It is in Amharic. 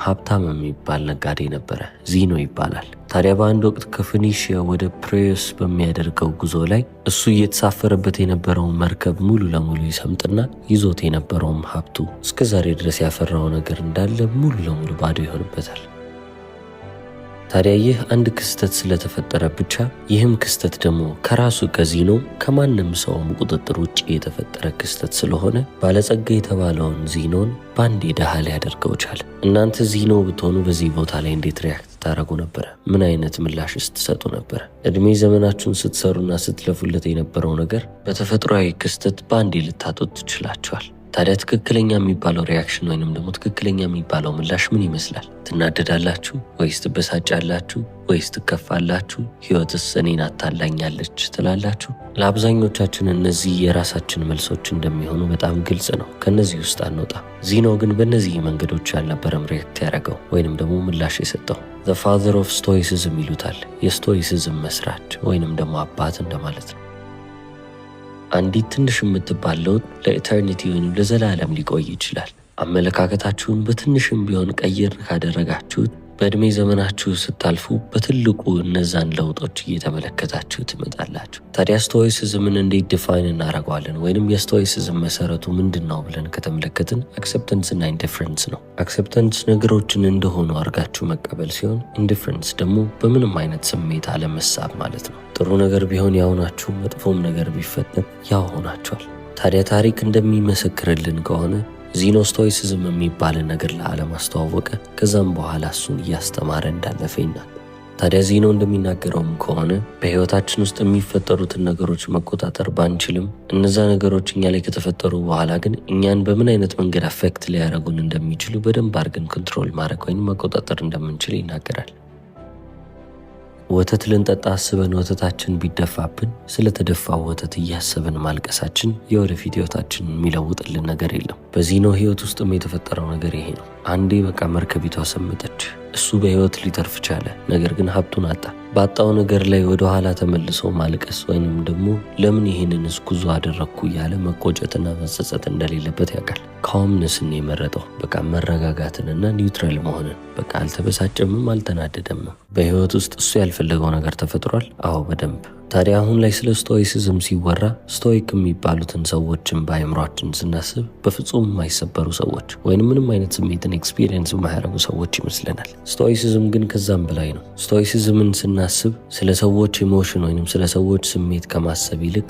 ሀብታም የሚባል ነጋዴ ነበረ። ዚኖ ይባላል። ታዲያ በአንድ ወቅት ከፊኒሺያ ወደ ፕሬስ በሚያደርገው ጉዞ ላይ እሱ እየተሳፈረበት የነበረውን መርከብ ሙሉ ለሙሉ ይሰምጥና ይዞት የነበረውም ሀብቱ እስከዛሬ ድረስ ያፈራው ነገር እንዳለ ሙሉ ለሙሉ ባዶ ይሆንበታል። ታዲያ ይህ አንድ ክስተት ስለተፈጠረ ብቻ ይህም ክስተት ደግሞ ከራሱ ከዚኖ ከማንም ሰውም ቁጥጥር ውጭ የተፈጠረ ክስተት ስለሆነ ባለጸጋ የተባለውን ዚኖን በአንዴ ድሃ ሊያደርገው ቻለ። እናንተ ዚኖ ብትሆኑ በዚህ ቦታ ላይ እንዴት ሪያክት ታደርጉ ነበረ? ምን አይነት ምላሽስ ትሰጡ ነበረ? እድሜ ዘመናችሁን ስትሰሩና ስትለፉለት የነበረው ነገር በተፈጥሯዊ ክስተት በአንዴ ልታጡት ትችላችኋል። ታዲያ ትክክለኛ የሚባለው ሪያክሽን ወይንም ደግሞ ትክክለኛ የሚባለው ምላሽ ምን ይመስላል? ትናደዳላችሁ ወይስ ትበሳጫላችሁ ወይስ ትከፋላችሁ? ህይወትስ እኔን አታላኛለች ትላላችሁ? ለአብዛኞቻችን እነዚህ የራሳችን መልሶች እንደሚሆኑ በጣም ግልጽ ነው። ከነዚህ ውስጥ አንወጣ። ዚኖ ግን በእነዚህ መንገዶች አልነበረም ሪያክት ያደረገው ወይንም ደግሞ ምላሽ የሰጠው። ዘ ፋዘር ኦፍ ስቶይሲዝም ይሉታል። የስቶይሲዝም መስራች ወይንም ደግሞ አባት እንደማለት ነው። አንዲት ትንሽ የምትባል ለውጥ ለኢተርኒቲ ወይም ለዘላለም ሊቆይ ይችላል። አመለካከታችሁን በትንሽም ቢሆን ቀይር ካደረጋችሁት በእድሜ ዘመናችሁ ስታልፉ በትልቁ እነዛን ለውጦች እየተመለከታችሁ ትመጣላችሁ። ታዲያ ስቶይሲዝምን እንዴት ዲፋይን እናደርገዋለን? ወይንም የስቶይሲዝም መሰረቱ ምንድን ነው ብለን ከተመለከትን አክሴፕተንስ እና ኢንዲፍረንስ ነው። አክሴፕተንስ ነገሮችን እንደሆኑ አድርጋችሁ መቀበል ሲሆን፣ ኢንዲፍረንስ ደግሞ በምንም አይነት ስሜት አለመሳብ ማለት ነው። ጥሩ ነገር ቢሆን ያው ናችሁ፣ መጥፎም ነገር ቢፈጠር ያው ሆናችኋል። ታዲያ ታሪክ እንደሚመሰክርልን ከሆነ ዚኖ ስቶይሲዝም የሚባልን ነገር ለዓለም አስተዋወቀ። ከዛም በኋላ እሱን እያስተማረ እንዳለፈ ይናል። ታዲያ ዚኖ እንደሚናገረውም ከሆነ በህይወታችን ውስጥ የሚፈጠሩትን ነገሮች መቆጣጠር ባንችልም እነዛ ነገሮች እኛ ላይ ከተፈጠሩ በኋላ ግን እኛን በምን አይነት መንገድ አፌክት ሊያደርጉን እንደሚችሉ በደንብ አድርገን ኮንትሮል ማድረግ ወይም መቆጣጠር እንደምንችል ይናገራል። ወተት ልንጠጣ አስበን ወተታችን ቢደፋብን ስለተደፋው ወተት እያሰብን ማልቀሳችን የወደፊት ህይወታችንን የሚለውጥልን ነገር የለም። በዚኖ ህይወት ውስጥም የተፈጠረው ነገር ይሄ ነው። አንዴ በቃ መርከቢቷ ሰመጠች። እሱ በህይወት ሊተርፍ ቻለ፣ ነገር ግን ሀብቱን አጣ። ባጣው ነገር ላይ ወደ ኋላ ተመልሶ ማልቀስ ወይንም ደግሞ ለምን ይህንንስ ጉዞ አደረግኩ እያለ መቆጨትና መጸጸት እንደሌለበት ያውቃል። ካልምነስን የመረጠው በቃ መረጋጋትንና ኒውትራል መሆንን። በቃ አልተበሳጨምም፣ አልተናደደምም። በህይወት ውስጥ እሱ ያልፈለገው ነገር ተፈጥሯል። አዎ በደንብ። ታዲያ አሁን ላይ ስለ ስቶይሲዝም ሲወራ ስቶይክ የሚባሉትን ሰዎችን በአእምሯችን ስናስብ በፍጹም የማይሰበሩ ሰዎች ወይም ምንም አይነት ስሜትን ኤክስፒሪየንስ የማያደርጉ ሰዎች ይመስለናል። ስቶይሲዝም ግን ከዛም በላይ ነው። ስቶይሲዝምን ስናስብ ስለ ሰዎች ኢሞሽን ወይም ስለ ሰዎች ስሜት ከማሰብ ይልቅ